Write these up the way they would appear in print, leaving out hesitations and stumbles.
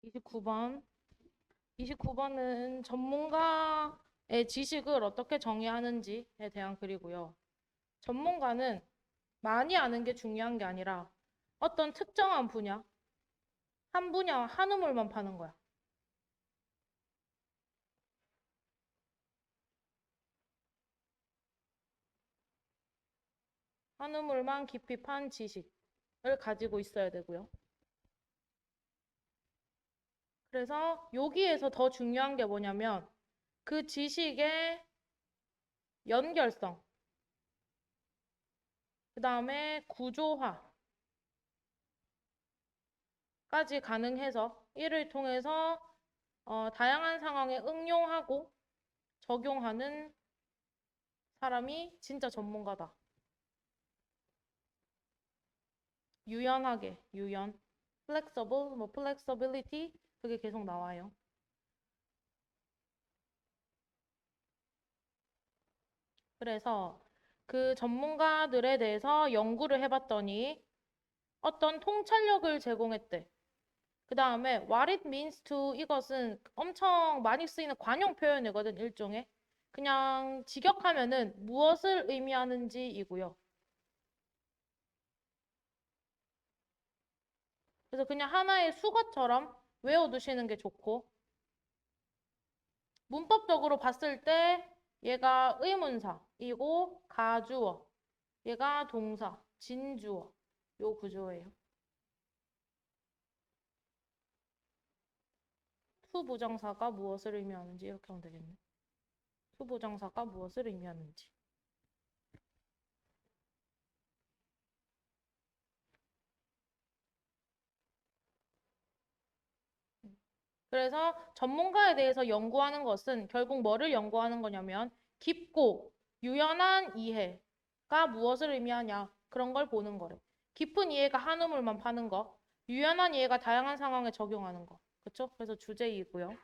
29번. 29번은 전문가의 지식을 어떻게 정의하는지에 대한 글이고요. 전문가는 많이 아는 게 중요한 게 아니라 어떤 특정한 분야, 한 분야, 한 우물만 파는 거야. 한 우물만 깊이 판 지식을 가지고 있어야 되고요. 그래서 여기에서 더 중요한 게 뭐냐면 그 지식의 연결성, 그 다음에 구조화까지 가능해서 이를 통해서 다양한 상황에 응용하고 적용하는 사람이 진짜 전문가다. 유연하게, 유연. flexible, 뭐 flexibility 그게 계속 나와요. 그래서 그 전문가들에 대해서 연구를 해봤더니 어떤 통찰력을 제공했대. 그 다음에 what it means to 이것은 엄청 많이 쓰이는 관용 표현이거든, 일종의. 그냥 직역하면은 무엇을 의미하는지이고요. 그래서 그냥 하나의 수거처럼 외워두시는 게 좋고, 문법적으로 봤을 때 얘가 의문사이고 가주어, 얘가 동사, 진주어, 요 구조예요. 투부정사가 무엇을 의미하는지 이렇게 하면 되겠네. 투부정사가 무엇을 의미하는지. 그래서 전문가에 대해서 연구하는 것은 결국 뭐를 연구하는 거냐면 깊고 유연한 이해가 무엇을 의미하냐 그런 걸 보는 거래. 깊은 이해가 한 우물만 파는 거, 유연한 이해가 다양한 상황에 적용하는 거. 그렇죠? 그래서 주제이고요.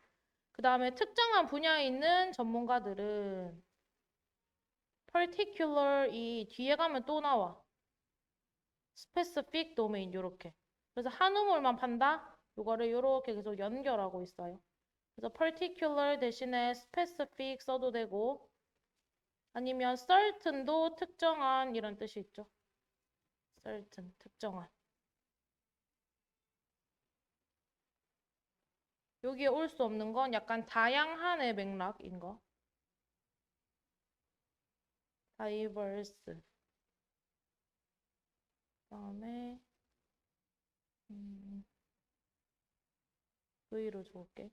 그 다음에 특정한 분야에 있는 전문가들은 particular 이 뒤에 가면 또 나와. specific domain 요렇게. 그래서 한 우물만 판다. 요거를 요렇게 계속 연결하고 있어요. 그래서 particular 대신에 specific 써도 되고 아니면 certain도 특정한 이런 뜻이 있죠. certain, 특정한. 여기에 올 수 없는 건 약간 다양한의 맥락인 거. diverse. 그다음에 V로 적을게.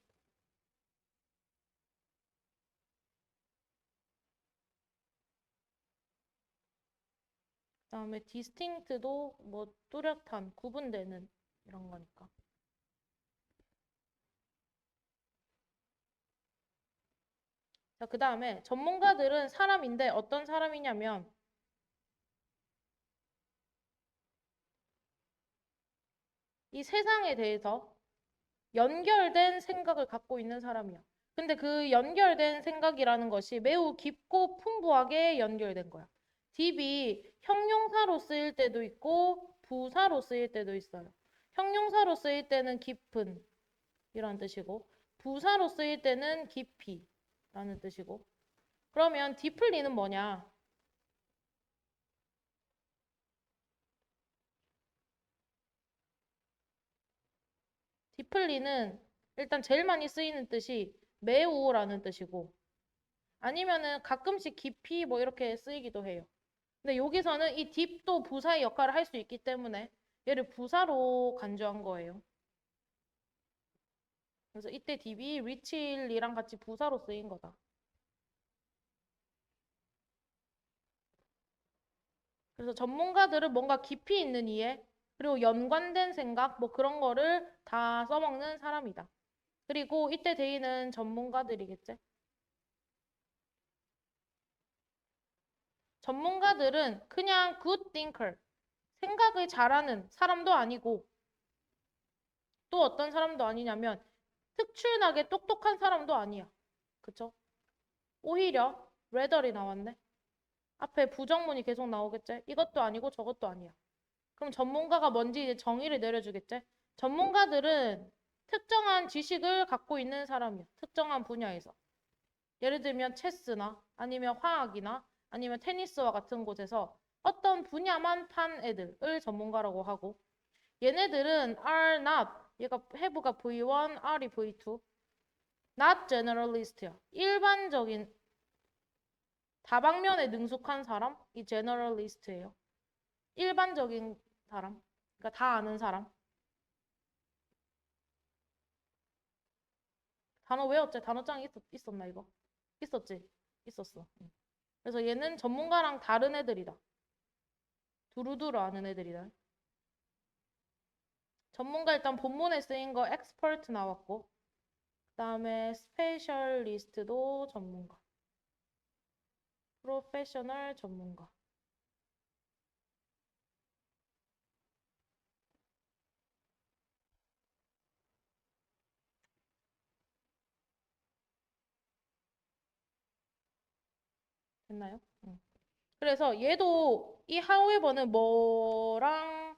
그다음에 distinct도 뭐 뚜렷한, 구분되는 이런 거니까. 자, 그다음에 전문가들은 사람인데 어떤 사람이냐면 이 세상에 대해서 연결된 생각을 갖고 있는 사람이야. 근데 그 연결된 생각이라는 것이 매우 깊고 풍부하게 연결된 거야. 딥이 형용사로 쓰일 때도 있고 부사로 쓰일 때도 있어요. 형용사로 쓰일 때는 깊은 이런 뜻이고 부사로 쓰일 때는 깊이라는 뜻이고 그러면 디플리는 뭐냐? 디플리는 일단 제일 많이 쓰이는 뜻이 매우라는 뜻이고 아니면은 가끔씩 깊이 뭐 이렇게 쓰이기도 해요. 근데 여기서는 이 딥도 부사의 역할을 할 수 있기 때문에 얘를 부사로 간주한 거예요. 그래서 이때 딥이 리치일이랑 같이 부사로 쓰인 거다. 그래서 전문가들은 뭔가 깊이 있는 이해, 그리고 연관된 생각, 뭐 그런 거를 다 써먹는 사람이다. 그리고 이때 대의는 전문가들이겠지? 전문가들은 그냥 good thinker, 생각을 잘하는 사람도 아니고 또 어떤 사람도 아니냐면 특출나게 똑똑한 사람도 아니야. 그쵸? 오히려 rather이 나왔네. 앞에 부정문이 계속 나오겠지? 이것도 아니고 저것도 아니야. 그럼 전문가가 뭔지 이제 정의를 내려주겠지? 전문가들은 특정한 지식을 갖고 있는 사람이야. 특정한 분야에서. 예를 들면 체스나 아니면 화학이나 아니면 테니스와 같은 곳에서 어떤 분야만 판 애들을 전문가라고 하고 얘네들은 are not 얘가 have가 V1, R이 V2 not generalist야. 일반적인 다방면에 능숙한 사람 이 generalist예요. 일반적인 사람 그러니까 다 아는 사람 단어 외웠지? 단어장이 있었나 이거? 있었지? 있었어. 응. 그래서 얘는 전문가랑 다른 애들이다. 두루두루 아는 애들이다. 전문가 일단 본문에 쓰인 거 expert 나왔고 그 다음에 스페셜리스트도 전문가. 프로페셔널 전문가. 됐나요? 응. 그래서 얘도 이 however는 뭐랑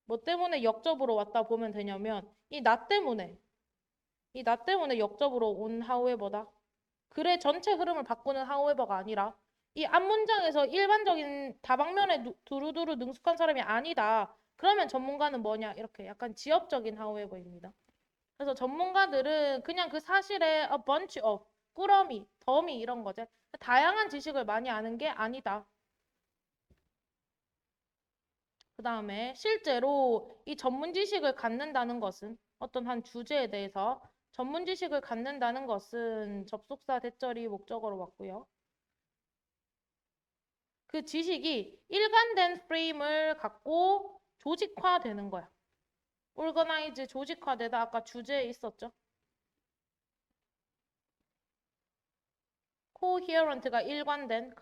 뭐 때문에 역접으로 왔다 보면 되냐면 이 나 때문에 역접으로 온 however다. 글의 전체 흐름을 바꾸는 however가 아니라 이 앞문장에서 일반적인 다방면에 두루두루 능숙한 사람이 아니다. 그러면 전문가는 뭐냐? 이렇게 약간 지엽적인 however입니다. 그래서 전문가들은 그냥 그 사실에 a bunch of, 꾸러미, 더미 이런 거지. 다양한 지식을 많이 아는 게 아니다. 그 다음에 실제로 이 전문 지식을 갖는다는 것은 어떤 한 주제에 대해서 전문 지식을 갖는다는 것은 접속사 대절이 목적어로 왔고요. 그 지식이 일관된 프레임을 갖고 조직화되는 거야. organize 조직화되다 아까 주제에 있었죠. coherent가 일관된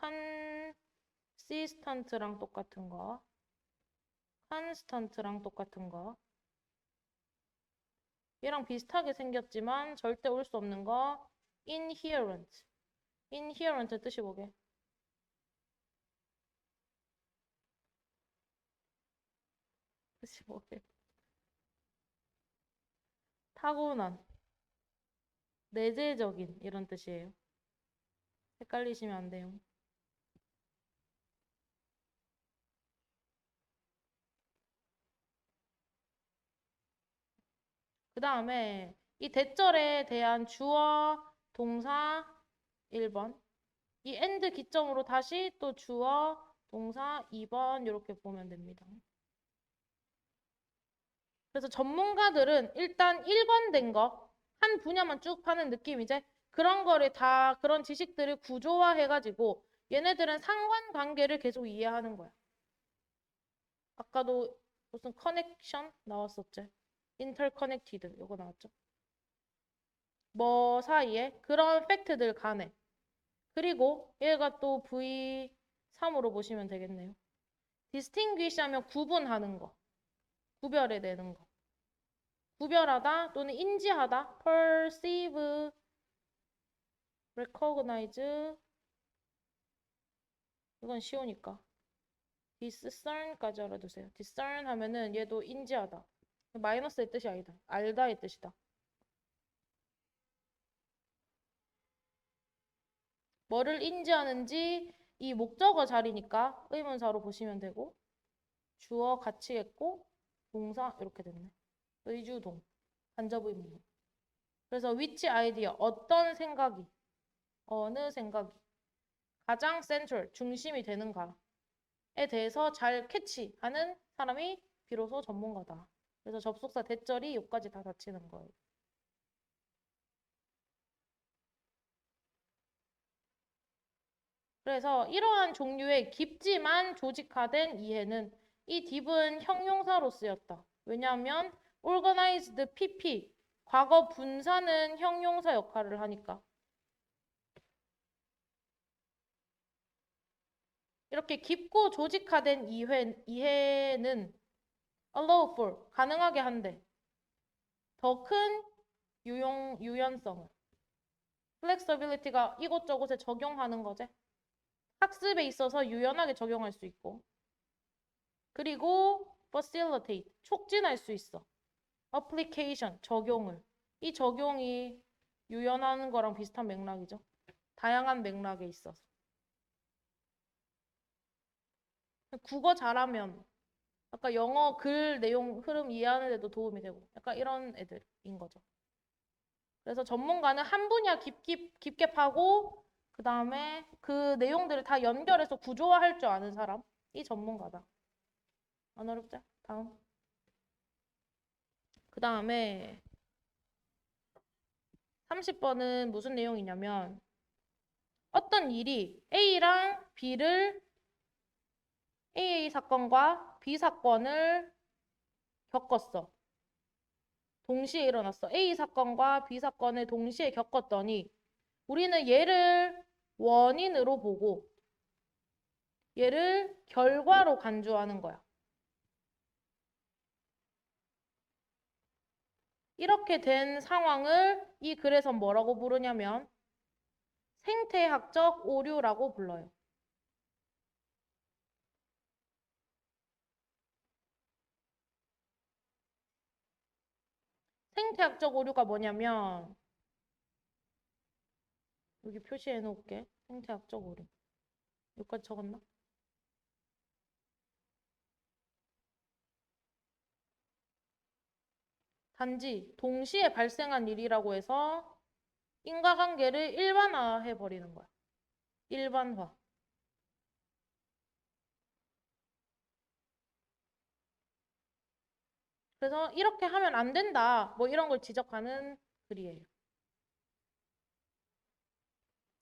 consistent랑 똑같은 거. constant랑 똑같은 거. 얘랑 비슷하게 생겼지만 절대 올 수 없는 거 inherent. inherent 뜻이 뭐게? 뜻이 뭐게? 타고난, 내재적인 이런 뜻이에요. 헷갈리시면 안 돼요. 그 다음에 이 대절에 대한 주어, 동사 1번. 이 and 기점으로 다시 또 주어, 동사 2번 이렇게 보면 됩니다. 그래서 전문가들은 일단 일관된 거, 한 분야만 쭉 파는 느낌이지. 그런 거를 다 그런 지식들을 구조화해가지고 얘네들은 상관관계를 계속 이해하는 거야. 아까도 무슨 커넥션 나왔었지. interconnected 이거 나왔죠. 뭐 사이에 그런 팩트들 간에. 그리고 얘가 또 V3으로 보시면 되겠네요. distinguish 하면 구분하는 거. 구별해내는 거. 구별하다 또는 인지하다. perceive, recognize 이건 쉬우니까. discern까지 알아두세요. discern 하면은 얘도 인지하다. 마이너스의 뜻이 아니다. 알다의 뜻이다. 뭐를 인지하는지 이 목적어 자리니까 의문사로 보시면 되고 주어 같이 했고 동사 이렇게 됐네. 의주동, 간접 의문. 그래서 which idea, 어떤 생각이, 어느 생각이 가장 central, 중심이 되는가에 대해서 잘 캐치하는 사람이 비로소 전문가다. 그래서 접속사 대절이 여기까지 다 닫히는 거예요. 그래서 이러한 종류의 깊지만 조직화된 이해는 이 딥은 형용사로 쓰였다. 왜냐하면 organized PP, 과거 분사는 형용사 역할을 하니까. 이렇게 깊고 조직화된 이해는 allow for, 가능하게 한대. 더 큰 유연성을. flexibility가 이곳저곳에 적용하는 거지. 학습에 있어서 유연하게 적용할 수 있고. 그리고 facilitate, 촉진할 수 있어. application, 적용을. 이 적용이 유연하는 거랑 비슷한 맥락이죠. 다양한 맥락에 있어서. 국어 잘하면 아까 영어 글 내용 흐름 이해하는 데도 도움이 되고 약간 이런 애들인 거죠. 그래서 전문가는 한 분야 깊게 파고 그 다음에 그 내용들을 다 연결해서 구조화할 줄 아는 사람이 전문가다. 안 어렵죠? 다음. 그 다음에 30번은 무슨 내용이냐면 어떤 일이 A랑 B를 AA 사건과 B 사건을 겪었어. 동시에 일어났어. A 사건과 B 사건을 동시에 겪었더니 우리는 얘를 원인으로 보고 얘를 결과로 간주하는 거야. 이렇게 된 상황을 이 글에서 뭐라고 부르냐면 생태학적 오류라고 불러요. 생태학적 오류가 뭐냐면 여기 표시해 놓을게. 생태학적 오류. 여기까지 적었나? 단지 동시에 발생한 일이라고 해서 인과관계를 일반화해 버리는 거야. 일반화. 그래서 이렇게 하면 안 된다. 뭐 이런 걸 지적하는 글이에요.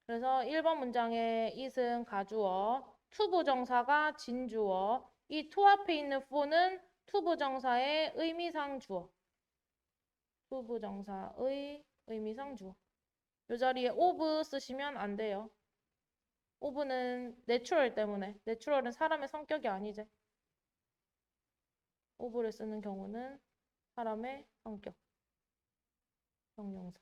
그래서 1번 문장에 is은 가주어, 투부정사가 진주어, 이 to 앞에 있는 for는 투부정사의 의미상 주어. 투부정사의 의미상 주어. 이 자리에 of 쓰시면 안 돼요. of는 내추럴 때문에. 내추럴은 사람의 성격이 아니지. of를 쓰는 경우는 사람의 성격. 형용사.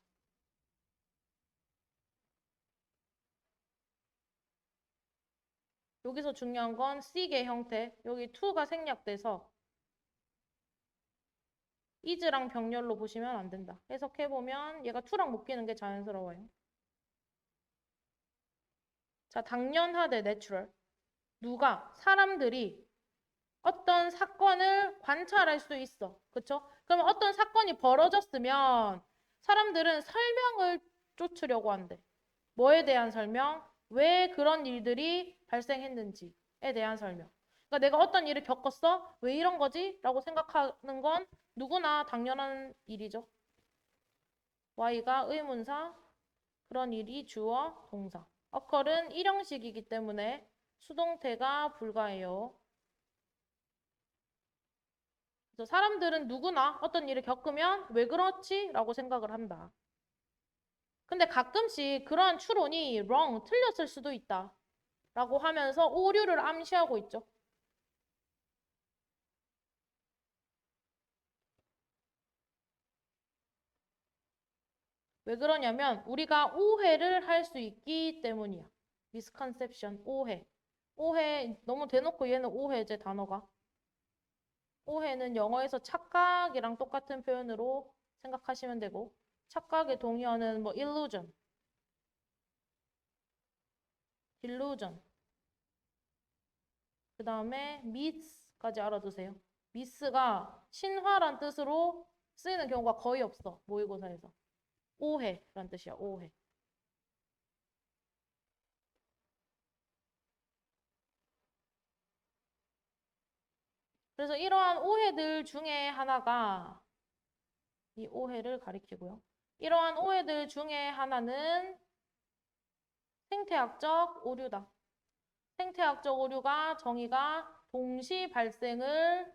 여기서 중요한 건 C의 형태. 여기 to가 생략돼서 is랑 병렬로 보시면 안 된다. 해석해보면 얘가 to랑 묶이는 게 자연스러워요. 자, 당연하대 내추럴. 누가? 사람들이 어떤 사건을 관찰할 수 있어. 그쵸? 그러면 어떤 사건이 벌어졌으면 사람들은 설명을 쫓으려고 한대. 뭐에 대한 설명? 왜 그런 일들이 발생했는지에 대한 설명. 그러니까 내가 어떤 일을 겪었어? 왜 이런 거지? 라고 생각하는 건 누구나 당연한 일이죠. Y가 의문사, 그런 일이 주어, 동사. occur은 일형식이기 때문에 수동태가 불가해요. 그래서 사람들은 누구나 어떤 일을 겪으면 왜 그렇지? 라고 생각을 한다. 근데 가끔씩 그러한 추론이 wrong, 틀렸을 수도 있다. 라고 하면서 오류를 암시하고 있죠. 왜 그러냐면 우리가 오해를 할 수 있기 때문이야. misconception, 오해. 오해, 너무 대놓고 얘는 오해제 단어가. 오해는 영어에서 착각이랑 똑같은 표현으로 생각하시면 되고 착각의 동의어는 뭐 illusion, delusion, 그 다음에 myth까지 알아두세요. myth가 신화란 뜻으로 쓰이는 경우가 거의 없어. 모의고사에서. 오해란 뜻이야. 오해. 그래서 이러한 오해들 중에 하나가 이 오해를 가리키고요. 이러한 오해들 중에 하나는 생태학적 오류다. 생태학적 오류가 정의가 동시 발생을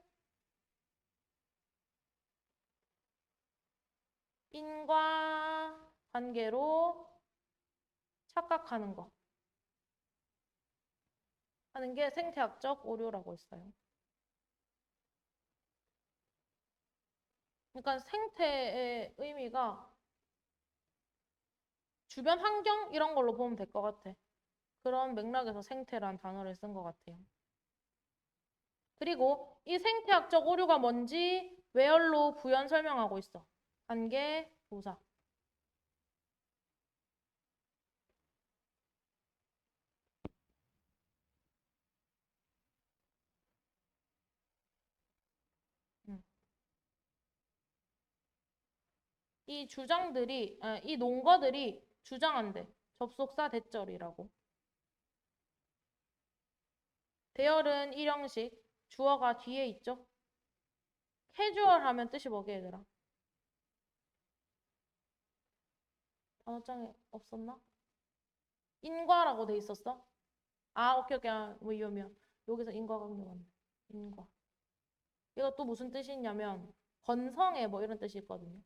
인과관계로 착각하는 거 하는 게 생태학적 오류라고 했어요. 그러니까 생태의 의미가 주변 환경 이런 걸로 보면 될 것 같아. 그런 맥락에서 생태란 단어를 쓴 것 같아요. 그리고 이 생태학적 오류가 뭔지 where로 부연 설명하고 있어. 관계, 부사. 음. 이 주장들이, 이 논거들이 주장한대. 접속사 대절이라고. 대열은 일형식, 주어가 뒤에 있죠? 캐주얼 하면 뜻이 뭐게 얘들아? 단어장에 없었나? 인과라고 돼 있었어? 아, 오케이, 오케이. 아, 뭐, 이러면. 여기서 인과관계 맞네. 인과. 이거 또 무슨 뜻이 있냐면, 건성애 뭐 이런 뜻이 있거든요.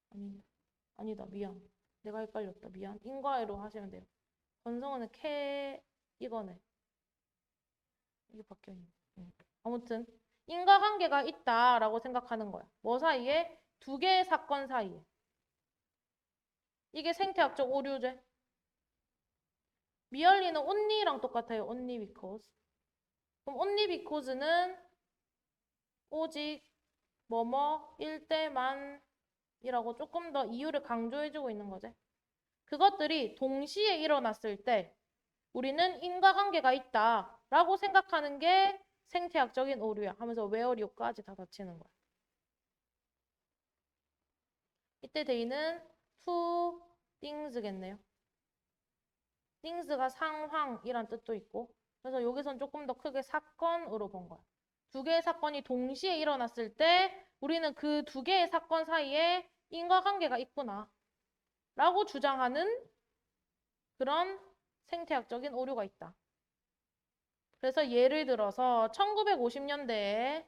아니, 아니다. 미안. 내가 헷갈렸다. 미안. 인과애로 하시면 돼요. 건성애는 이거네. 이게 바뀌어있네. 아무튼, 인과관계가 있다라고 생각하는 거야. 뭐 사이에? 두 개의 사건 사이에. 이게 생태학적 오류제. 미얼리는 only랑 똑같아요. only because. 그럼 only because는 오직 뭐뭐일 때만이라고 조금 더 이유를 강조해주고 있는 거지. 그것들이 동시에 일어났을 때 우리는 인과관계가 있다라고 생각하는 게 생태학적인 오류야 하면서 where요까지 다 닫히는 거야. 이때 대의는 two things겠네요. things가 상황이란 뜻도 있고 그래서 여기선 조금 더 크게 사건으로 본 거야. 두 개의 사건이 동시에 일어났을 때 우리는 그 두 개의 사건 사이에 인과관계가 있구나 라고 주장하는 그런 생태학적인 오류가 있다. 그래서 예를 들어서 1950년대에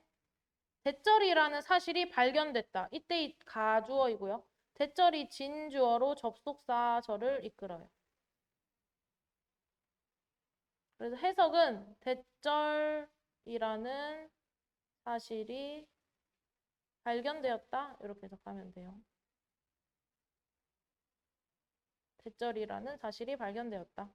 대절이라는 사실이 발견됐다. 이때 이 가주어이고요. 대절이 진주어로 접속사절을 이끌어요. 그래서 해석은 대절이라는 사실이 발견되었다. 이렇게 해석하면 돼요. 대절이라는 사실이 발견되었다.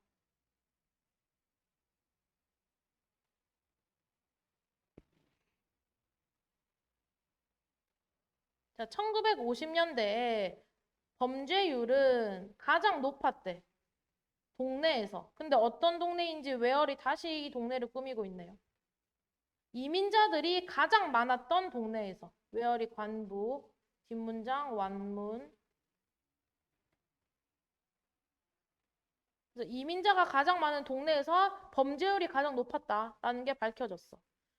자, 1950년대에 범죄율은 가장 높았대. 동네에서. 근데 어떤 동네인지 웨얼이 다시 이 동네를 꾸미고 있네요. 이민자들이 가장 많았던 동네에서. 웨얼이 관부, 뒷문장, 완문. 그래서 이민자가 가장 많은 동네에서 범죄율이 가장 높았다라는 게 밝혀졌어.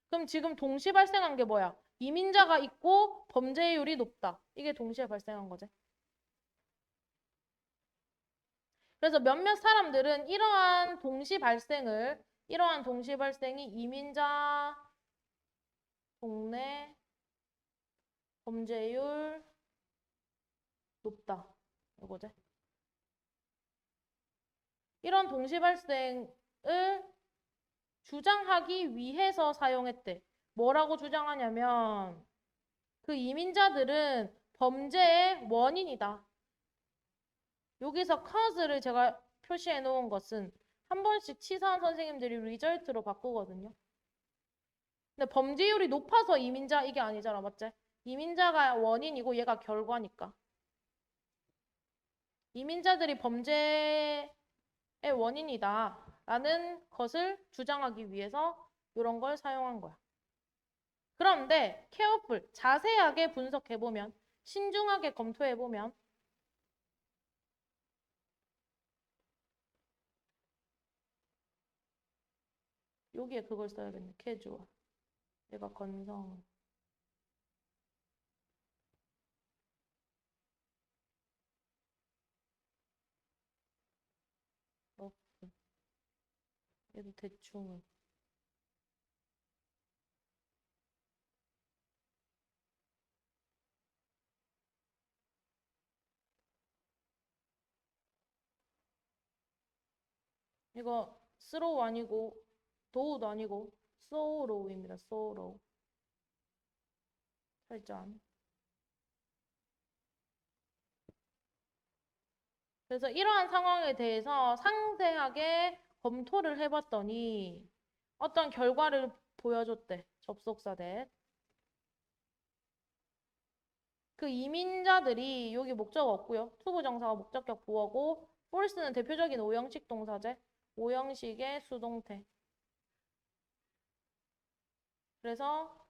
그럼 지금 동시 발생한 게 뭐야? 이민자가 있고 범죄율이 높다. 이게 동시에 발생한 거지. 그래서 몇몇 사람들은 이러한 동시 발생이 이민자 동네 범죄율 높다. 이거지. 이런 동시 발생을 주장하기 위해서 사용했대. 뭐라고 주장하냐면 그 이민자들은 범죄의 원인이다. 여기서 cause를 제가 표시해 놓은 것은 한 번씩 치사한 선생님들이 result로 바꾸거든요. 근데 범죄율이 높아서 이민자 이게 아니잖아, 맞지? 이민자가 원인이고 얘가 결과니까. 이민자들이 범죄의 원인이다 라는 것을 주장하기 위해서 이런 걸 사용한 거야. 그런데 careful, 자세하게 분석해보면 신중하게 검토해보면 여기에 그걸 써야겠네. casual. 얘가 건성. 러프. 얘도 대충은. 이거 slow 아니고 도우도 아니고 sorrow입니다. sorrow. 살짝. 그래서 이러한 상황에 대해서 상세하게 검토를 해봤더니 어떤 결과를 보여줬대. 접속사 that. 그 이민자들이 여기 목적 없고요. 투부정사가 목적격 보어고 force는 대표적인 오형식 동사제. 오형식의 수동태. 그래서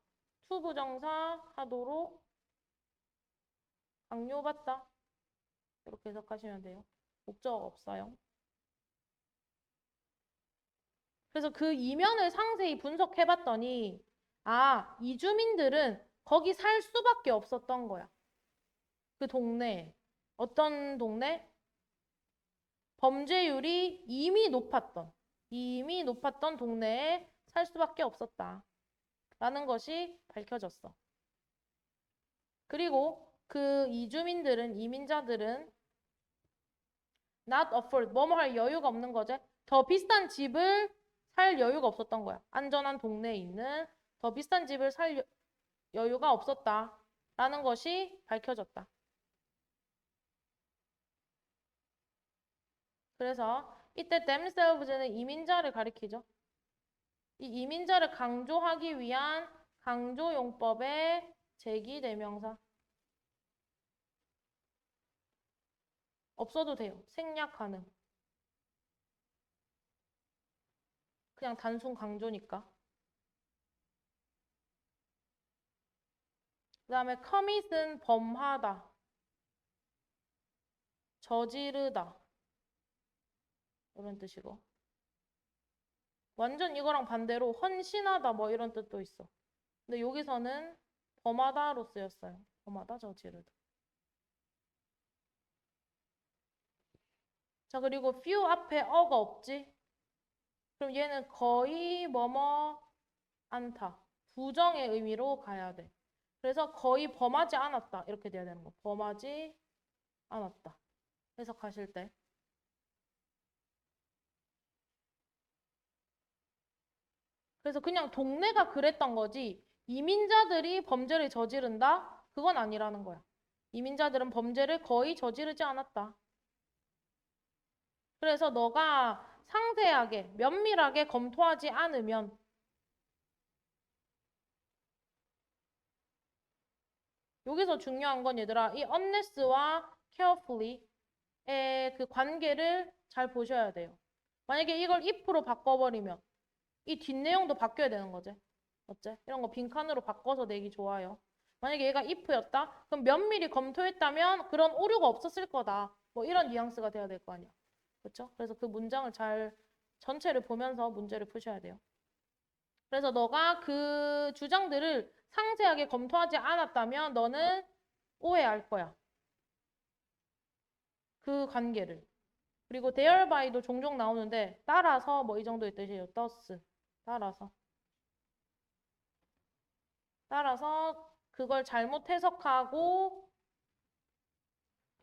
투부정사 하도록 강요받다. 이렇게 해석하시면 돼요. 목적 없어요. 그래서 그 이면을 상세히 분석해봤더니 이주민들은 거기 살 수밖에 없었던 거야. 그 동네에. 어떤 동네? 범죄율이 이미 높았던 동네에 살 수밖에 없었다. 라는 것이 밝혀졌어. 그리고 그 이민자들은 not afford, 뭐뭐 할 여유가 없는 거지. 더 비싼 집을 살 여유가 없었던 거야. 안전한 동네에 있는 더 비싼 집을 살 여유가 없었다. 라는 것이 밝혀졌다. 그래서 이때 themselves는 이민자를 가리키죠. 이 이민자를 강조하기 위한 강조용법의 제기대명사. 없어도 돼요. 생략 가능. 그냥 단순 강조니까. 그 다음에 commit은 범하다. 저지르다. 이런 뜻이고. 완전 이거랑 반대로 헌신하다 뭐 이런 뜻도 있어. 근데 여기서는 범하다로 쓰였어요. 범하다, 저지르다. 자, 그리고 few 앞에 어가 없지? 그럼 얘는 거의 뭐뭐 않다. 부정의 의미로 가야 돼. 그래서 거의 범하지 않았다. 이렇게 돼야 되는 거. 범하지 않았다. 해석하실 때. 그래서 그냥 동네가 그랬던 거지. 이민자들이 범죄를 저지른다? 그건 아니라는 거야. 이민자들은 범죄를 거의 저지르지 않았다. 그래서 너가 상세하게, 면밀하게 검토하지 않으면 여기서 중요한 건 얘들아, 이 unless와 carefully의 그 관계를 잘 보셔야 돼요. 만약에 이걸 if로 바꿔버리면 이 뒷내용도 바뀌어야 되는 거지. 어째? 이런 거 빈칸으로 바꿔서 내기 좋아요. 만약에 얘가 if였다? 그럼 면밀히 검토했다면 그런 오류가 없었을 거다. 뭐 이런 뉘앙스가 돼야 될 거 아니야. 그렇죠? 그래서 그 문장을 잘 전체를 보면서 문제를 푸셔야 돼요. 그래서 너가 그 주장들을 상세하게 검토하지 않았다면 너는 오해할 거야. 그 관계를. 그리고 thereby 도 종종 나오는데 따라서 뭐 이 정도의 뜻이에요. thus. 따라서 그걸 잘못 해석하고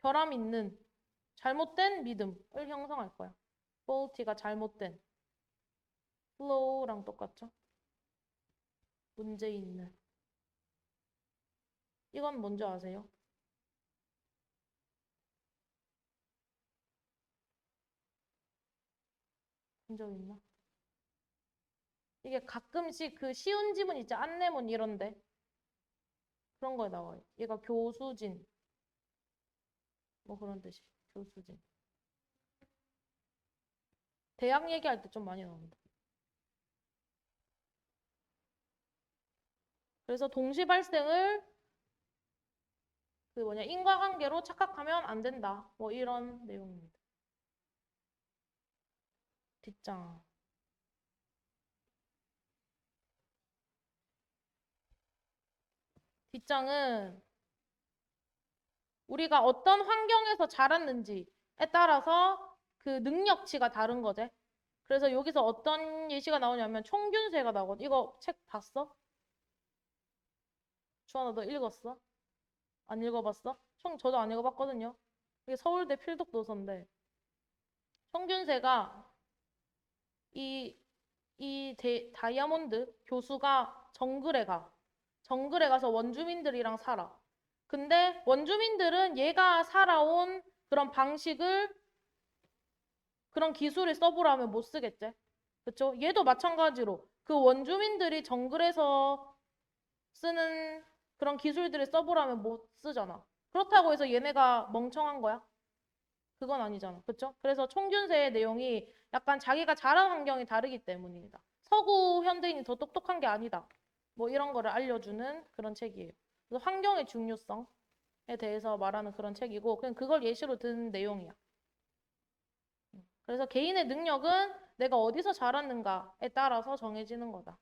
결함 있는 잘못된 믿음을 형성할 거야. faulty가 잘못된. flaw랑 똑같죠? 문제 있는. 이건 뭔지 아세요? 본 적 있나? 이게 가끔씩 그 쉬운 지문 있죠? 안내문 이런데. 그런 거에 나와요. 얘가 교수진. 뭐 그런 뜻이. 교수진. 대학 얘기할 때 좀 많이 나옵니다. 그래서 동시 발생을 인과관계로 착각하면 안 된다. 뭐 이런 내용입니다. 뒷장. 뒷장은 우리가 어떤 환경에서 자랐는지에 따라서 그 능력치가 다른 거지. 그래서 여기서 어떤 예시가 나오냐면 총균세가 나오거든. 이거 책 봤어? 주환아 너 읽었어? 안 읽어봤어? 저도 안 읽어봤거든요. 이게 서울대 필독 도서인데 총균세가 다이아몬드 교수가 정글에 가서 원주민들이랑 살아. 근데 원주민들은 얘가 살아온 그런 방식을 그런 기술을 써보라면 못 쓰겠지. 그쵸? 얘도 마찬가지로 그 원주민들이 정글에서 쓰는 그런 기술들을 써보라면 못 쓰잖아. 그렇다고 해서 얘네가 멍청한 거야? 그건 아니잖아. 그쵸? 그래서 총균세의 내용이 약간 자기가 자란 환경이 다르기 때문입니다. 서구 현대인이 더 똑똑한 게 아니다. 뭐 이런 거를 알려주는 그런 책이에요. 그래서 환경의 중요성에 대해서 말하는 그런 책이고 그냥 그걸 예시로 든 내용이야. 그래서 개인의 능력은 내가 어디서 자랐는가에 따라서 정해지는 거다.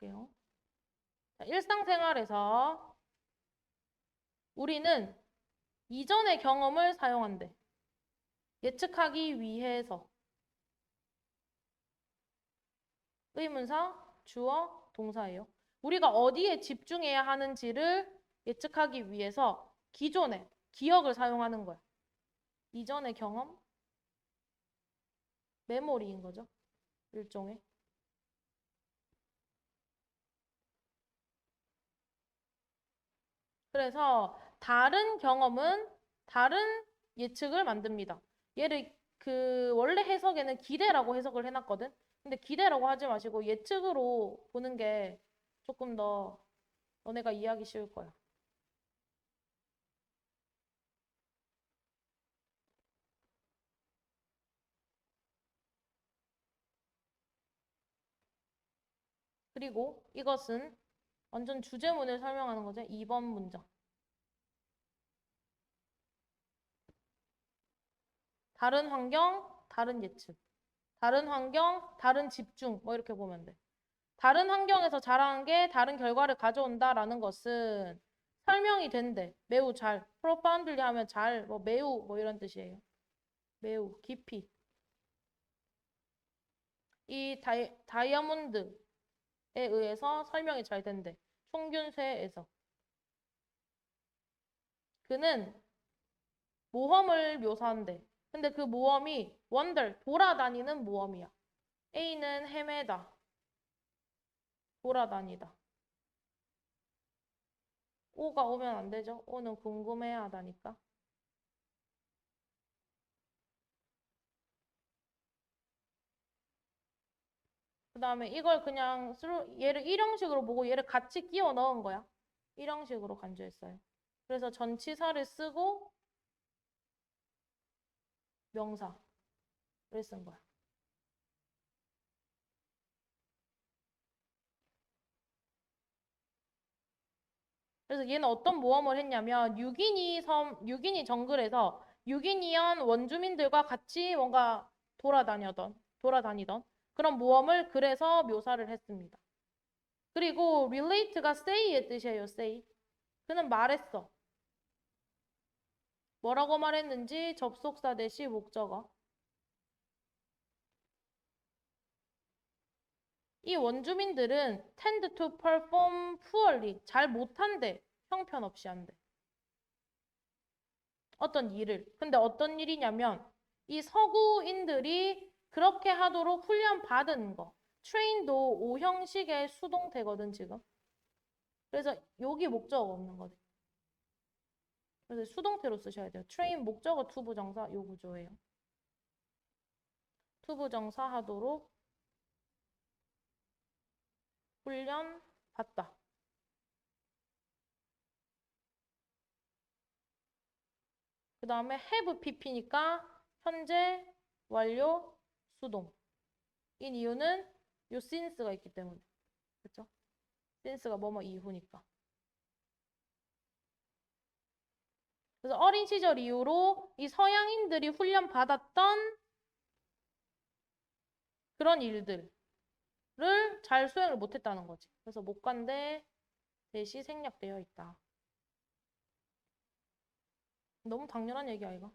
볼게요. 자, 일상생활에서 우리는 이전의 경험을 사용한대. 예측하기 위해서. 의문사, 주어, 동사예요. 우리가 어디에 집중해야 하는지를 예측하기 위해서 기존의 기억을 사용하는 거야. 이전의 경험, 메모리인 거죠. 일종의. 그래서 다른 경험은 다른 예측을 만듭니다. 얘를 그 원래 해석에는 기대라고 해석을 해놨거든. 근데 기대라고 하지 마시고 예측으로 보는 게 조금 더 너네가 이해하기 쉬울 거야. 그리고 이것은 완전 주제문을 설명하는 거죠. 2번 문장. 다른 환경, 다른 예측. 다른 환경, 다른 집중. 뭐 이렇게 보면 돼. 다른 환경에서 자라는 게 다른 결과를 가져온다라는 것은 설명이 된대. 매우 잘. profoundly 하면 잘, 뭐 매우 뭐 이런 뜻이에요. 매우 깊이. 이 다이아몬드에 의해서 설명이 잘 된대. 총균세에서. 그는 모험을 묘사한대. 근데 그 모험이 원더, 돌아다니는 모험이야. A는 헤매다, 돌아다니다. O가 오면 안 되죠. O는 궁금해하다니까. 그 다음에 이걸 그냥 얘를 일형식으로 보고 얘를 같이 끼워 넣은 거야. 일형식으로 간주했어요. 그래서 전치사를 쓰고 명사를 쓴 거야. 그래서 얘는 어떤 모험을 했냐면 유기니 정글에서 유기니언 원주민들과 같이 뭔가 돌아다니던 그런 모험을 그래서 묘사를 했습니다. 그리고 relate가 say의 뜻이에요, say. 그는 말했어. 뭐라고 말했는지 접속사 대시 목적어. 이 원주민들은 tend to perform poorly. 잘 못한대. 형편없이 한대. 어떤 일을. 근데 어떤 일이냐면 이 서구인들이 그렇게 하도록 훈련 받은 거. train도 오형식의 수동태거든, 지금. 그래서 여기 목적어 없는 거지. 그래서 수동태로 쓰셔야 돼요. train 목적어 투부정사 요 구조예요. 투부정사 하도록 훈련 받다. 그 다음에 have pp니까 현재 완료 수동. 인 이유는 요 since가 있기 때문에. 그렇죠? since가 뭐뭐 이후니까. 그래서 어린 시절 이후로 이 서양인들이 훈련 받았던 그런 일들을 잘 수행을 못했다는 거지. 그래서 못 간대 대시 생략되어 있다. 너무 당연한 얘기 아이가?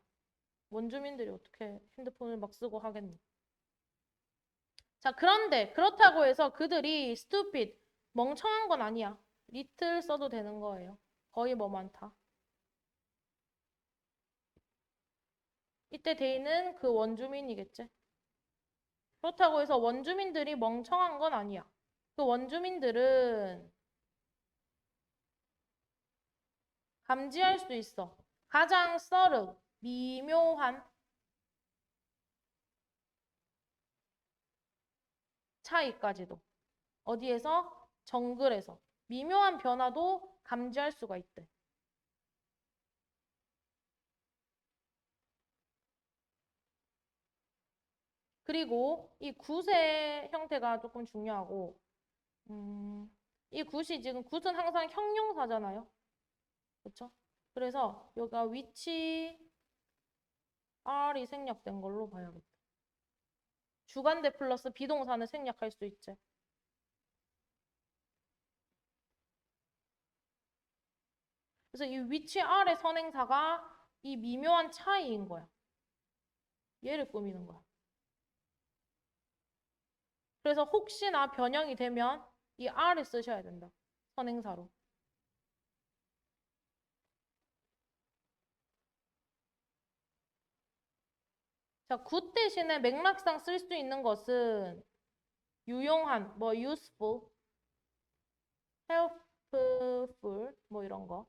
원주민들이 어떻게 핸드폰을 막 쓰고 하겠니? 자, 그런데 그렇다고 해서 그들이 stupid, 멍청한 건 아니야. little 써도 되는 거예요. 거의 뭐 많다. 이때 대인은 그 원주민이겠지. 그렇다고 해서 원주민들이 멍청한 건 아니야. 그 원주민들은 감지할 수 있어. 가장 썰르, 미묘한 차이까지도. 어디에서? 정글에서. 미묘한 변화도 감지할 수가 있대. 그리고 이 굿의 형태가 조금 중요하고, 이 굿이 지금 굿은 항상 형용사잖아요. 그렇죠? 그래서 여기가 위치 R이 생략된 걸로 봐야겠다. 주관대 플러스 비동사는 생략할 수 있지. 그래서 이 위치 R의 선행사가 이 미묘한 차이인 거야. 얘를 꾸미는 거야. 그래서 혹시나 변형이 되면 이 R을 쓰셔야 된다. 선행사로. 자, 굿 대신에 맥락상 쓸 수 있는 것은 유용한, 뭐 useful, helpful, 뭐 이런 거.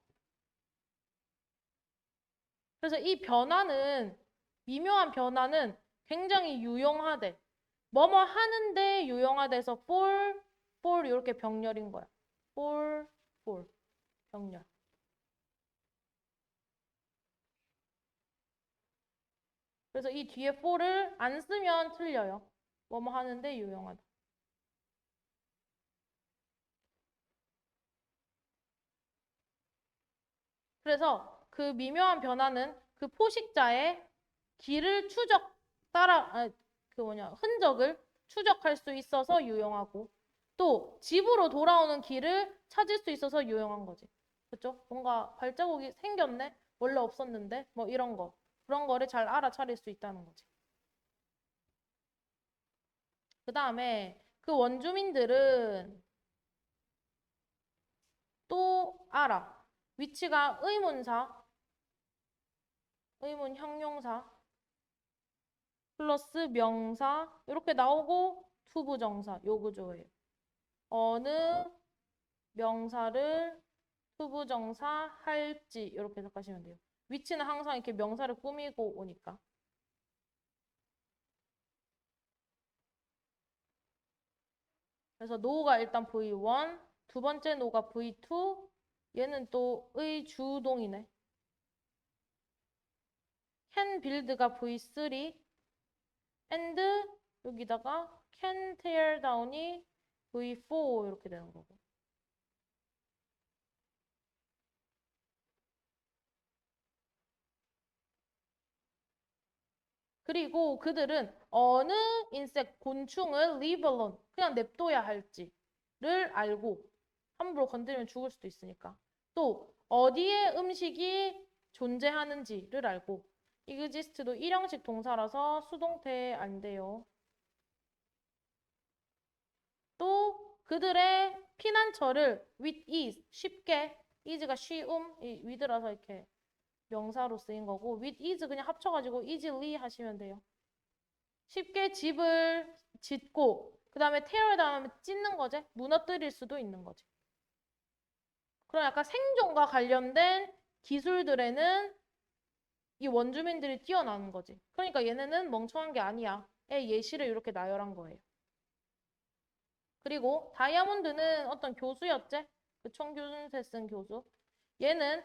그래서 이 변화는, 미묘한 변화는 굉장히 유용하대. 뭐뭐 하는데 유용하대서 for 이렇게 병렬인 거야. for, 병렬. 그래서 이 뒤에 for를 안 쓰면 틀려요. 뭐뭐 하는데 유용하다. 그래서 그 미묘한 변화는 그 포식자의 길을 흔적을 추적할 수 있어서 유용하고 또 집으로 돌아오는 길을 찾을 수 있어서 유용한 거지. 그렇죠? 뭔가 발자국이 생겼네? 원래 없었는데? 뭐 이런 거. 그런 거를 잘 알아차릴 수 있다는 거지. 그 다음에 그 원주민들은 또 알아. 위치가 의문사, 의문 형용사, 플러스 명사 이렇게 나오고 투부정사 요 구조예요. 어느 명사를 투부정사 할지 이렇게 해석하시면 돼요. 위치는 항상 이렇게 명사를 꾸미고 오니까. 그래서 노가 일단 V1, 두 번째 노가 V2, 얘는 또 의주동이네. can build가 V3, and 여기다가 can tear down이 V4 이렇게 되는 거고. 그리고 그들은 어느 인색 곤충을 leave alone 그냥 냅둬야 할지를 알고 함부로 건드리면 죽을 수도 있으니까 또 어디에 음식이 존재하는지를 알고 exist도 일형식 동사라서 수동태 안 돼요. 또 그들의 피난처를 with ease 쉽게 ease가 쉬움 이 with라서 이렇게 명사로 쓰인 거고 with ease 그냥 합쳐가지고 easily 하시면 돼요. 쉽게 집을 짓고 그 다음에 tear 다음에 찢는 거지. 무너뜨릴 수도 있는 거지. 그럼 약간 생존과 관련된 기술들에는 이 원주민들이 뛰어나는 거지. 그러니까 얘네는 멍청한 게 아니야. 의 예시를 이렇게 나열한 거예요. 그리고 다이아몬드는 어떤 교수였지? 그 청교준세 쓴 교수. 얘는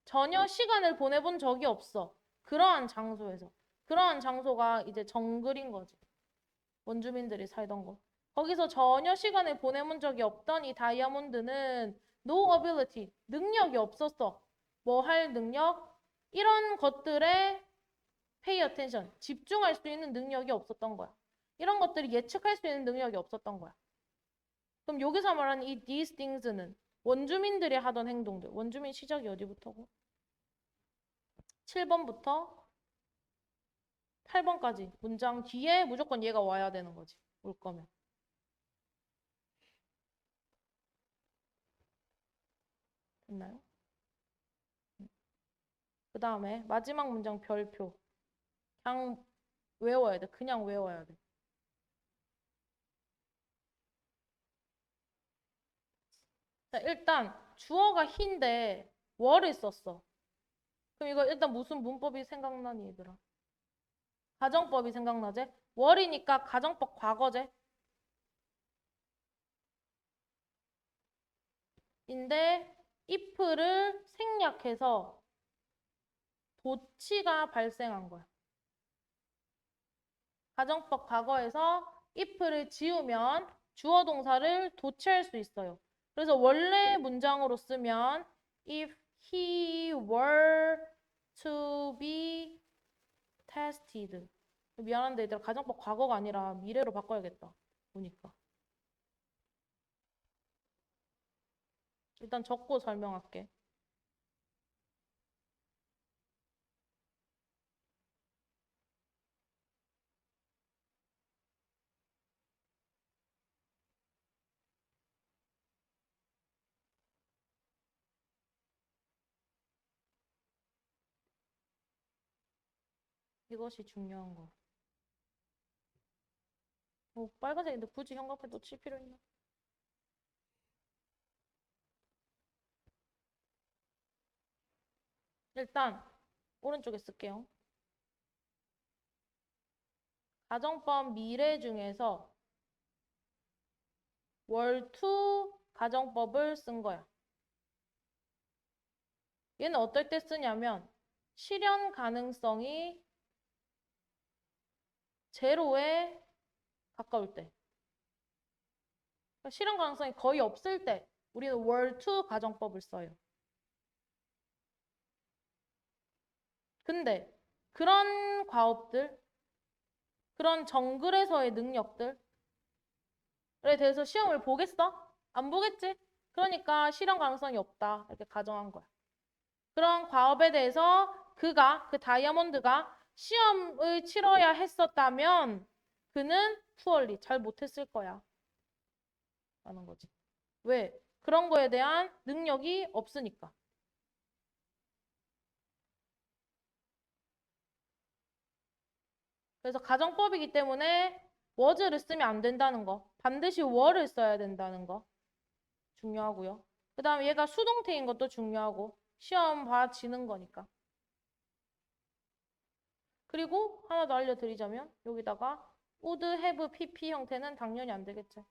전혀 시간을 보내본 적이 없어. 그러한 장소에서. 그러한 장소가 이제 정글인 거지. 원주민들이 살던 거. 거기서 전혀 시간을 보내본 적이 없던 이 다이아몬드는 no ability, 능력이 없었어. 뭐 할 능력? 이런 것들에 pay attention, 집중할 수 있는 능력이 없었던 거야. 이런 것들이 예측할 수 있는 능력이 없었던 거야. 그럼 여기서 말하는 이 these things는 원주민들이 하던 행동들. 원주민 시작이 어디부터고? 7번부터 8번까지 문장 뒤에 무조건 얘가 와야 되는 거지. 올 거면. 됐나요? 그 다음에 마지막 문장 별표. 그냥 외워야 돼. 그냥 외워야 돼. 자, 일단 주어가 흰데 월을 썼어. 그럼 이거 일단 무슨 문법이 생각나니 얘들아? 가정법이 생각나지? 월이니까 가정법 과거제. 인데 if를 생략해서 도치가 발생한 거야. 가정법 과거에서 if를 지우면 주어 동사를 도치할 수 있어요. 그래서 원래 문장으로 쓰면 if he were to be tested. 미안한데 얘들아 가정법 과거가 아니라 미래로 바꿔야겠다. 보니까. 일단 적고 설명할게. 이것이 중요한 거. 빨간색인데 굳이 형광펜 또 칠 필요 있나? 일단 오른쪽에 쓸게요. 가정법 미래 중에서 월투 가정법을 쓴 거야. 얘는 어떨 때 쓰냐면 실현 가능성이 제로에 가까울 때. 그러니까 실현 가능성이 거의 없을 때 우리는 월투 가정법을 써요. 근데 그런 과업들, 그런 정글에서의 능력들에 대해서 시험을 보겠어? 안 보겠지? 그러니까 실현 가능성이 없다. 이렇게 가정한 거야. 그런 과업에 대해서 그 다이아몬드가 시험을 치러야 했었다면 그는 푸얼리, 잘 못했을 거야. 라는 거지. 왜? 그런 거에 대한 능력이 없으니까. 그래서 가정법이기 때문에 was를 쓰면 안 된다는 거. 반드시 were를 써야 된다는 거. 중요하고요. 그 다음에 얘가 수동태인 것도 중요하고 시험 봐지는 거니까. 그리고 하나 더 알려드리자면 여기다가 would, have, pp 형태는 당연히 안 되겠지.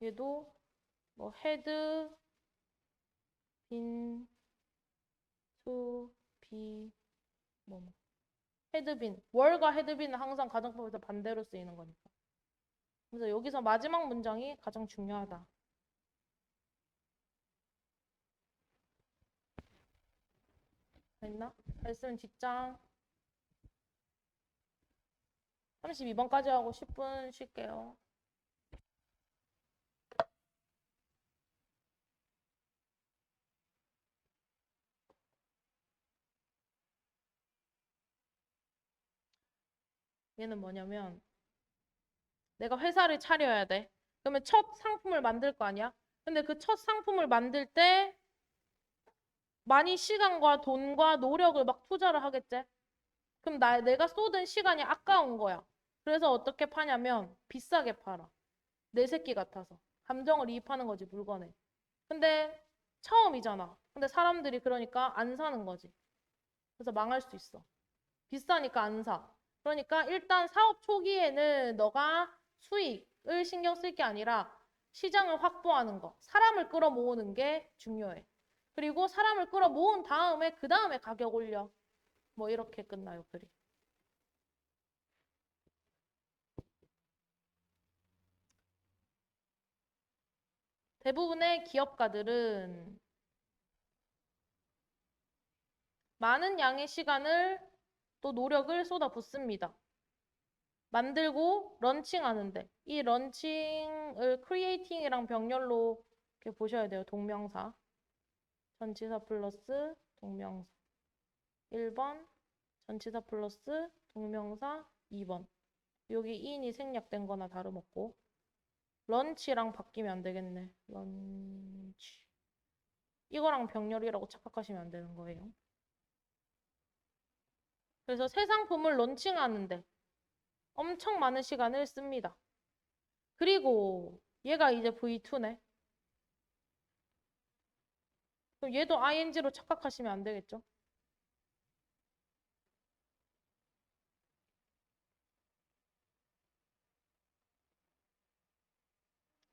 얘도 뭐 had been to be 뭐 had been were과 had been은 항상 가정법에서 반대로 쓰이는 거니까. 그래서 여기서 마지막 문장이 가장 중요하다. 됐나? 됐으면 뒷장 32번까지 하고 10분 쉴게요. 얘는 뭐냐면 내가 회사를 차려야 돼. 그러면 첫 상품을 만들 거 아니야? 근데 그 첫 상품을 만들 때 많이 시간과 돈과 노력을 막 투자를 하겠지? 그럼 내가 쏟은 시간이 아까운 거야. 그래서 어떻게 파냐면 비싸게 팔아. 내 새끼 같아서. 감정을 이입하는 거지, 물건에. 근데 처음이잖아. 근데 사람들이 그러니까 안 사는 거지. 그래서 망할 수 있어. 비싸니까 안 사. 그러니까 일단 사업 초기에는 너가 수익을 신경 쓸 게 아니라 시장을 확보하는 거, 사람을 끌어모으는 게 중요해. 그리고 사람을 끌어모은 다음에 그 다음에 가격 올려. 뭐 이렇게 끝나요, 글이. 대부분의 기업가들은 많은 양의 시간을 또 노력을 쏟아붓습니다. 만들고 런칭하는데 이 런칭을 creating이랑 병렬로 이렇게 보셔야 돼요. 동명사. 전치사 플러스 동명사. 1번 전치사 플러스 동명사 2번. 여기 in이 생략된 거나 다름없고 런치랑 바뀌면 안 되겠네. 런치. 이거랑 병렬이라고 착각하시면 안 되는 거예요. 그래서 새 상품을 런칭하는데 엄청 많은 시간을 씁니다. 그리고 얘가 이제 V2네. 그럼 얘도 ing로 착각하시면 안 되겠죠?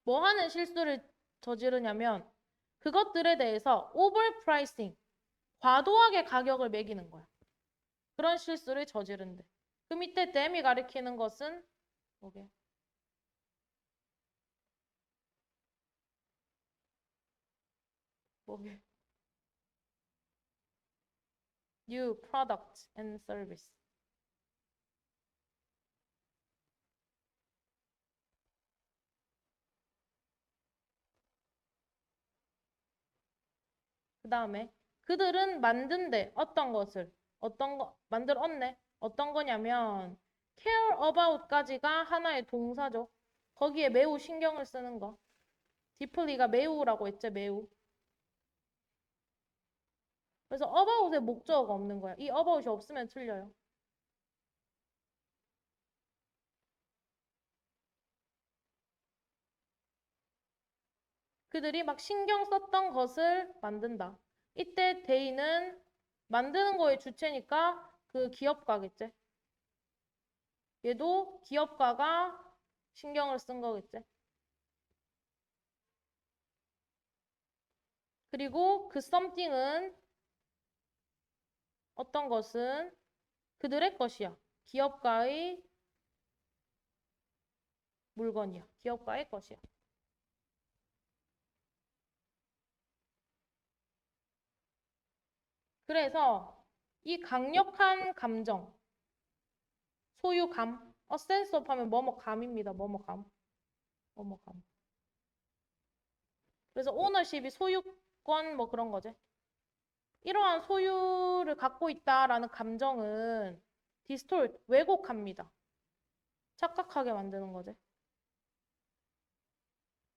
뭐 하는 실수를 저지르냐면 그것들에 대해서 오버프라이싱, 과도하게 가격을 매기는 거야. 그런 실수를 저지른대. 그 밑에 댐이 가리키는 것은 뭐게? 뭐게? New product and service. 그 다음에 그들은 만든대. 어떤 것을? 어떤 거 만들었네? 어떤 거냐면 care about까지가 하나의 동사죠. 거기에 매우 신경을 쓰는 거. deeply가 매우라고 했죠, 매우. 그래서 about의 목적어가 없는 거야. 이 about이 없으면 틀려요. 그들이 막 신경 썼던 것을 만든다. 이때 they는 만드는 거의 주체니까 그 기업가겠지. 얘도 기업가가 신경을 쓴 거겠지. 그리고 그 something은 어떤 것은 그들의 것이야. 기업가의 물건이야. 기업가의 것이야. 그래서 이 강력한 감정, 소유감, a sense of 하면 뭐뭐감입니다. 뭐뭐감. 뭐뭐감. 그래서 ownership이 소유권 뭐 그런 거지. 이러한 소유를 갖고 있다라는 감정은 distort, 왜곡합니다. 착각하게 만드는 거지.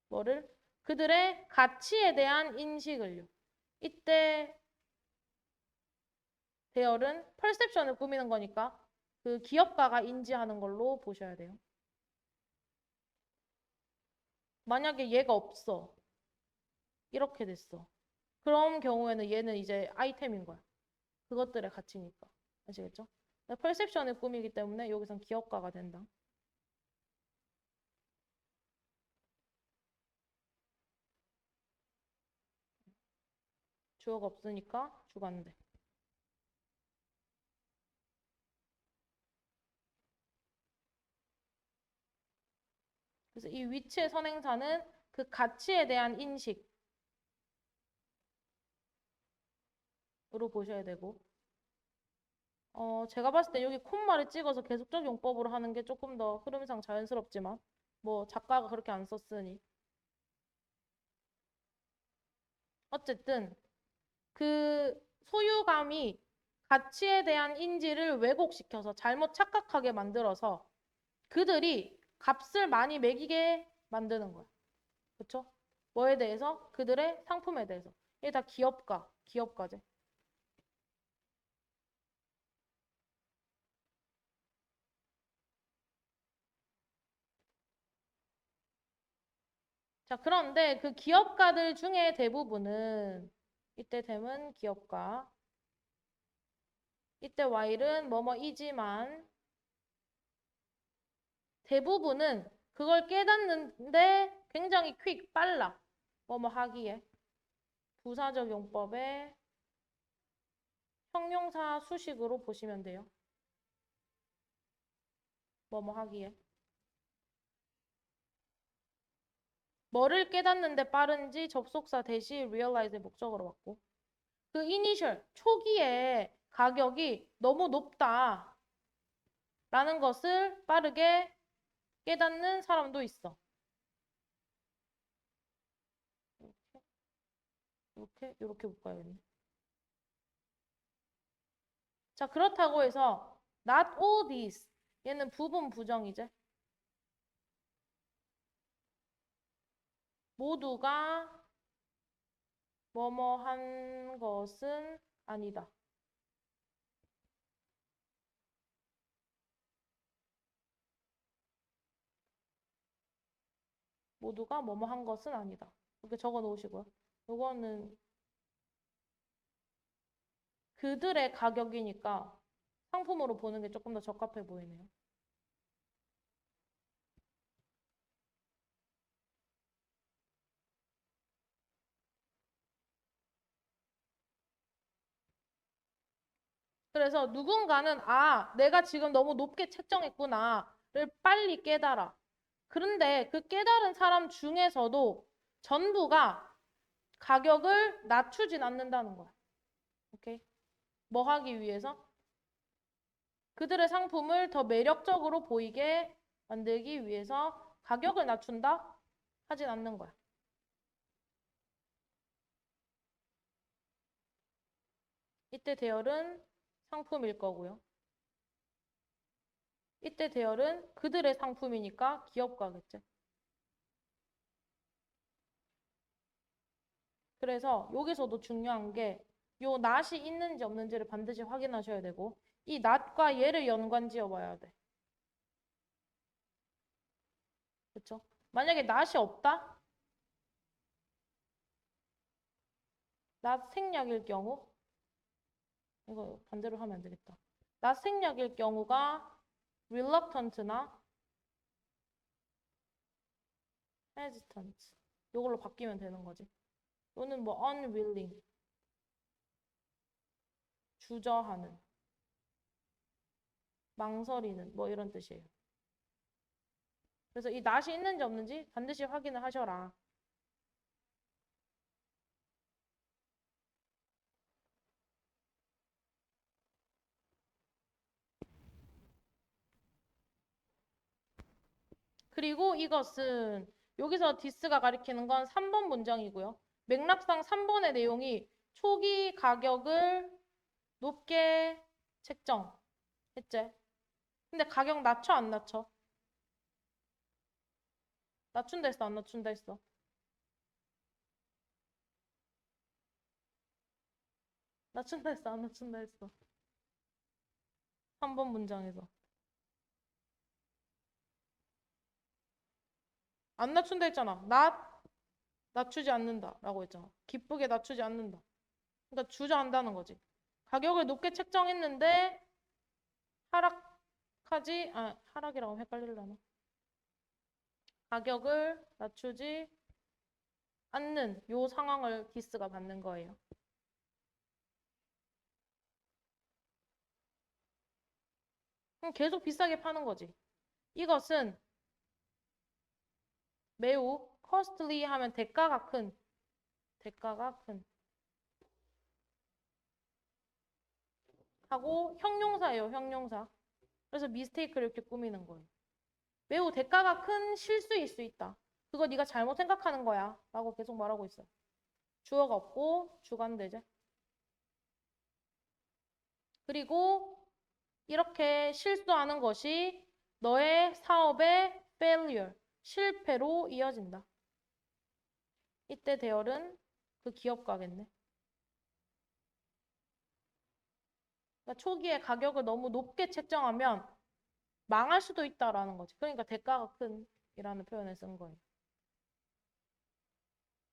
뭐를? 그들의 가치에 대한 인식을요. 이때 대열은 perception을 꾸미는 거니까 그 기업가가 인지하는 걸로 보셔야 돼요. 만약에 얘가 없어. 이렇게 됐어. 그런 경우에는 얘는 이제 아이템인 거야. 그것들의 가치니까. 아시겠죠? perception을 꾸미기 때문에 여기선 기업가가 된다. 주어가 없으니까 주가 안 돼. 그래서 이 위치의 선행사는 그 가치에 대한 인식으로 보셔야 되고 제가 봤을 때 여기 콤마를 찍어서 계속적 용법으로 하는 게 조금 더 흐름상 자연스럽지만 뭐 작가가 그렇게 안 썼으니 어쨌든 그 소유감이 가치에 대한 인지를 왜곡시켜서 잘못 착각하게 만들어서 그들이 값을 많이 매기게 만드는 거야. 그쵸? 뭐에 대해서? 그들의 상품에 대해서. 이게 다 기업가제. 자, 그런데 그 기업가들 중에 대부분은 이때 됨은 기업가. 이때 while은 뭐뭐이지만 대부분은 그걸 깨닫는데 굉장히 빨라. 뭐뭐 하기에. 부사적 용법의 형용사 수식으로 보시면 돼요. 뭐뭐 하기에. 뭐를 깨닫는데 빠른지 접속사 대시 realize의 목적으로 봤고 그 이니셜 초기에 가격이 너무 높다 라는 것을 빠르게 깨닫는 사람도 있어. 이렇게 볼까요? 자, 그렇다고 해서 not all these 얘는 부분 부정이제. 모두가 뭐뭐 한 것은 아니다. 모두가 뭐뭐 한 것은 아니다. 이렇게 적어 놓으시고요. 이거는 그들의 가격이니까 상품으로 보는 게 조금 더 적합해 보이네요. 그래서 누군가는 내가 지금 너무 높게 책정했구나를 빨리 깨달아. 그런데 그 깨달은 사람 중에서도 전부가 가격을 낮추진 않는다는 거야. 오케이? 뭐 하기 위해서? 그들의 상품을 더 매력적으로 보이게 만들기 위해서 가격을 낮춘다? 하진 않는 거야. 이때 대열은 상품일 거고요. 이때 대열은 그들의 상품이니까 기업가겠지. 그래서 여기서도 중요한 게 요 낫이 있는지 없는지를 반드시 확인하셔야 되고 이 낫과 얘를 연관지어 봐야 돼. 그쵸? 만약에 낫이 없다? 낫 생략일 경우 이거 반대로 하면 안 되겠다. 낫 생략일 경우가 reluctant나 hesitant 이걸로 바뀌면 되는 거지. 또는 뭐 unwilling 주저하는 망설이는 뭐 이런 뜻이에요. 그래서 이 낫이 있는지 없는지 반드시 확인을 하셔라. 그리고 이것은 여기서 디스가 가리키는 건 3번 문장이고요. 맥락상 3번의 내용이 초기 가격을 높게 책정했지. 근데 가격 낮춰 안 낮춰? 낮춘다 했어 안 낮춘다 했어? 낮춘다 했어 안 낮춘다 했어? 3번 문장에서 안 낮춘다 했잖아. 낮추지 않는다 라고 했잖아. 기쁘게 낮추지 않는다. 그러니까 주저한다는 거지. 가격을 높게 책정했는데 하락이라고 하면 헷갈리려나? 가격을 낮추지 않는 요 상황을 디스가 받는 거예요. 그럼 계속 비싸게 파는 거지. 이것은 매우 costly 하면 대가가 큰 하고 형용사예요, 형용사. 그래서 미스테이크를 이렇게 꾸미는 거예요. 매우 대가가 큰 실수일 수 있다. 그거 네가 잘못 생각하는 거야. 라고 계속 말하고 있어요. 주어가 없고 주관대제. 그리고 이렇게 실수하는 것이 너의 사업의 failure, 실패로 이어진다. 이때 대열은 그 기업가겠네. 그러니까 초기에 가격을 너무 높게 책정하면 망할 수도 있다라는 거지. 그러니까 대가가 큰 이라는 표현을 쓴 거예요.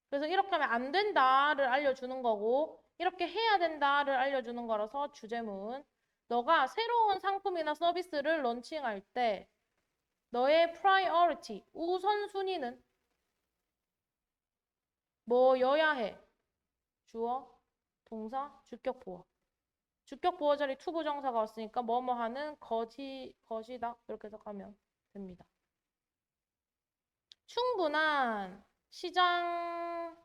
그래서 이렇게 하면 안 된다를 알려주는 거고 이렇게 해야 된다를 알려주는 거라서 주제문. 너가 새로운 상품이나 서비스를 런칭할 때 너의 priority, 우선순위는 뭐여야 해? 주어, 동사, 주격, 보어. 주격, 보어 자리 투부정사가 왔으니까 뭐뭐 하는 것이다. 이렇게 해석하면 됩니다. 충분한 시장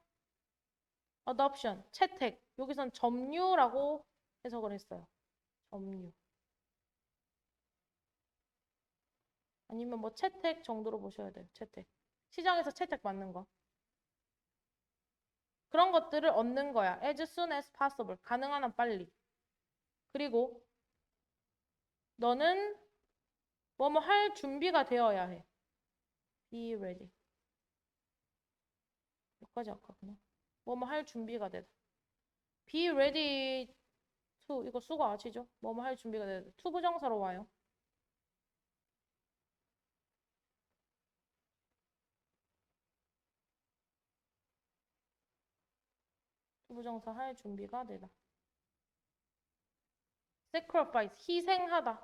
adoption, 채택. 여기선 점유라고 해석을 했어요. 점유. 아니면 뭐 채택 정도로 보셔야 돼요. 채택. 시장에서 채택 받는 거. 그런 것들을 얻는 거야. as soon as possible. 가능한 한 빨리. 그리고 너는 뭐뭐 할 준비가 되어야 해. be ready. 여기까지 아까구나. 뭐뭐 할 준비가 되다. be ready to 이거 수거 아시죠? 뭐뭐 할 준비가 되다. to 부정사로 와요. to 부정사 할 준비가 되다. sacrifice 희생하다.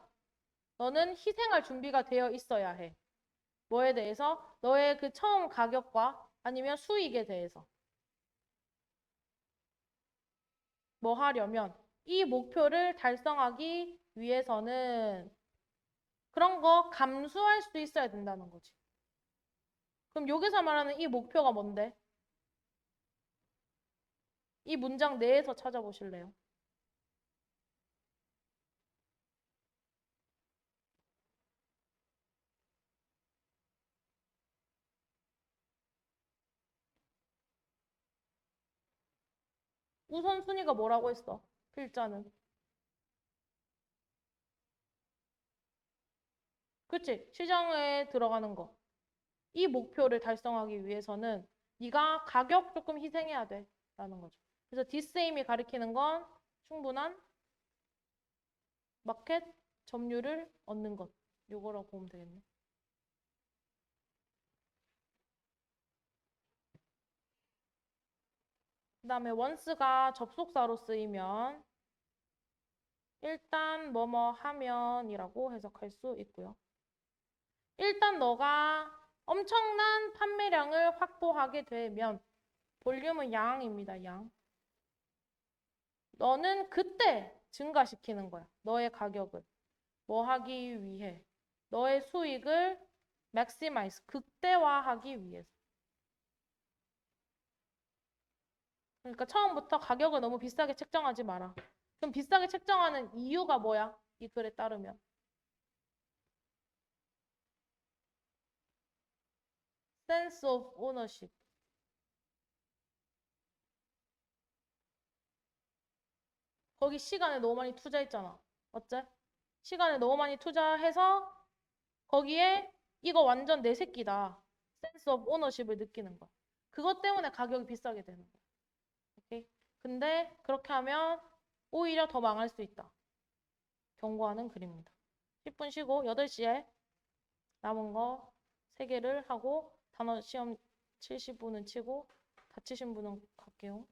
너는 희생할 준비가 되어 있어야 해. 뭐에 대해서? 너의 그 처음 가격과 아니면 수익에 대해서. 뭐 하려면 이 목표를 달성하기 위해서는 그런 거 감수할 수 있어야 된다는 거지. 그럼 여기서 말하는 이 목표가 뭔데? 이 문장 내에서 찾아보실래요? 우선순위가 뭐라고 했어? 필자는. 그치? 시장에 들어가는 거. 이 목표를 달성하기 위해서는 네가 가격 조금 희생해야 돼. 라는 거죠. 그래서 디세임이 가리키는 건 충분한 마켓 점유율을 얻는 것. 요거라고 보면 되겠네. 그 다음에 once가 접속사로 쓰이면 일단 뭐뭐 하면이라고 해석할 수 있고요. 일단 너가 엄청난 판매량을 확보하게 되면 볼륨은 양입니다. 양. 너는 그때 증가시키는 거야. 너의 가격을. 뭐 하기 위해? 너의 수익을 maximize, 극대화하기 위해서. 그러니까 처음부터 가격을 너무 비싸게 책정하지 마라. 그럼 비싸게 책정하는 이유가 뭐야? 이 글에 따르면. sense of ownership. 거기 시간을 너무 많이 투자했잖아. 어째? 시간을 너무 많이 투자해서 거기에 이거 완전 내 새끼다. sense of ownership을 느끼는 거야. 그것 때문에 가격이 비싸게 되는 거야. 오케이? 근데 그렇게 하면 오히려 더 망할 수 있다. 경고하는 글입니다. 10분 쉬고 8시에 남은 거 3개를 하고 단어 시험 70분은 치고 다치신 분은 갈게요.